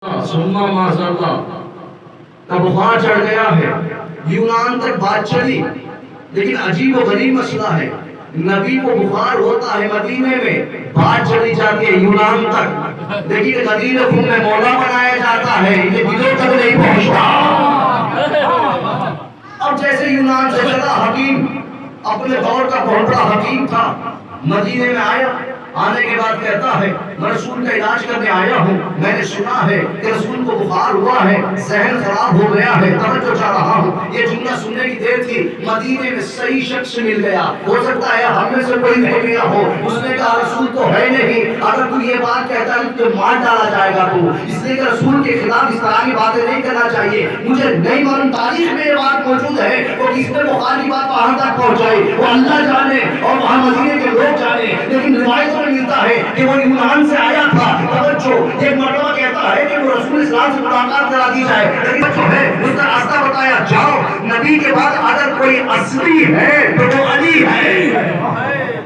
सुन्ना माशाअल्लाह का बुखार चढ़ गया है। यूनान तक बात चली, लेकिन अजीब व गरीब मसला है, नबी को बुखार होता है मदीने में, बात चली जाती है यूनान तक, लेकिन गदीर खून में मौला बनाया जाता है, ये दिलों तक नहीं पहुंचता। अब जैसे यूनान से चला हकीम, अपने दौर का बहुत बड़ा हकीम था, मदीने में आया, आने के बाद कहता है मैं रसूल का इलाज करने आया हूँ, मैंने सुना है कि रसूल को बुखार हुआ है, जहन खराब हो गया है, तवज्जो चाह रहा हूँ। ये जुमला सुनने की देर थी, मदीने में सही शख्स मिल गया, हो सकता है हम में से कोई रह गया हो, उसने कहा रसूल तो है नहीं, अगर तू ये बात कहता है तो मार डाला जाएगा तू, इसलिए कि रसूल के खिलाफ इस तरह की बातें नहीं करना चाहिए। मुझे नहीं मालूम तारीख में ये बात मौजूद है, वो किसने बुखार की बात वहां तक पहुंचाई, वो अल्लाह जाने और वहां मदीने के लोग जाने, लेकिन रिवायत में मिलता है कि वो यूनान से आया था। तवज्जो, एक मर्तबा कहता है कि वो रसूल इस्लाम से मुलाकात करा दी जाए, लेकिन जो है उसका रास्ता बताया, जाओ नबी के बाद अगर कोई असली है तो वो अली है,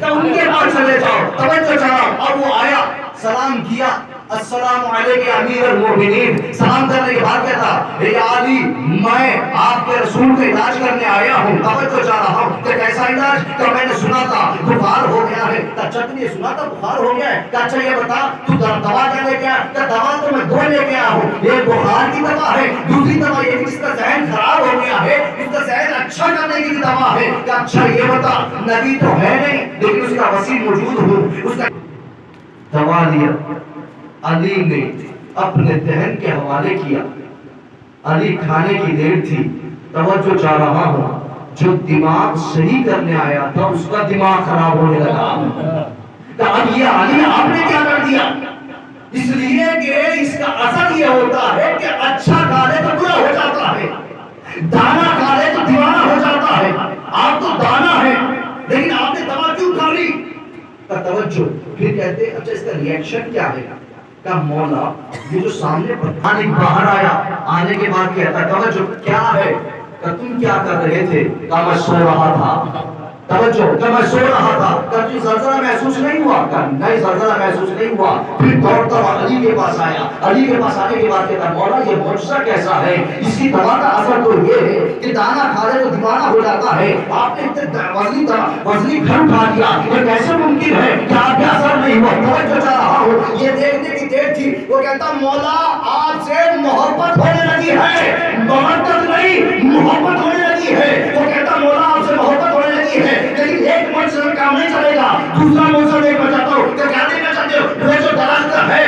तो उनके पास चले जाओ। तवज्जो चाहो, और वो आया, सलाम किया, अस्सलाम अलैकुम अमीर अल-मोमिनीन, सलाम करने के बाद कहता हे अली, मैं आपके रसूल का इलाज करने आया हूँ, तवज्जो चाह रहा हूँ। तो कैसा इलाज? तो मैंने सुना था बुखार हो गया है। अच्छा तुमने सुना था बुखार हो गया है? अच्छा ये बता तू दवा क्या लेके आया? तो दवा तो मैं दो लेके आया हूँ, एक बुखार की दवा है, दूसरी दवा ये कि जिसका जहन खराब हो गया है, इसका जहन अच्छा करने की दवा है। अच्छा ये बता, नबी तो है नहीं लेकिन उसका वसी मौजूद हूँ, उसका दवा लिया, अली ने अपने दहन के हवाले किया। अली खाने की देर थी, तवज्जो चाह रहा हूँ, जो दिमाग सही करने आया था उसका दिमाग खराब होने लगा। तो अब ये अली आपने क्या कर दिया? इसलिए कि इसका असर ये होता है कि अच्छा खा ले तो बुरा हो जाता है, दाना खा ले तो दीवाना हो जाता है। आप तो दाना है लेकिन आपने दवा क्यों खा ली? तवज्जो, फिर कहते अच्छा इसका रिएक्शन क्या है? का मौला ये जो सामने पठानी बाहर आया, आने के बाद कहता तवज्जो क्या है? का तुम क्या कर रहे थे? का मैं सो रहा था। तवज्जो, का मैं सो रहा था। का तुझे ज़लज़ला महसूस नहीं हुआ? का नहीं ज़लज़ला महसूस नहीं हुआ। फिर दौड़ता हुआ अली के पास आया, अली के पास आने के बाद कहता मौला ये मौजज़ा कैसा है? इसकी दवा का असर तो ये है कि दाना खा ले तो दीवाना हो जाता है, आपने इतने वज़नी घर उठा दिया, ये कैसे मुमकिन है? क्या आपका असर नहीं हुआ? तवज्जो चाह रहा हूँ, ये देखने की देर थी। वो कहता मौला आपसे मोहब्बत होने लगी है, मोहब्बत नहीं मोहब्बत होने लगी है। वो कहता मौला आपसे मोहब्बत होने लगी है, लेकिन एक मौजज़ा काम नहीं चलेगा, दूसरा मौजज़ा देखना चाहता हूँ। तो क्या देखना चाहते हो? वो जो दरख्त है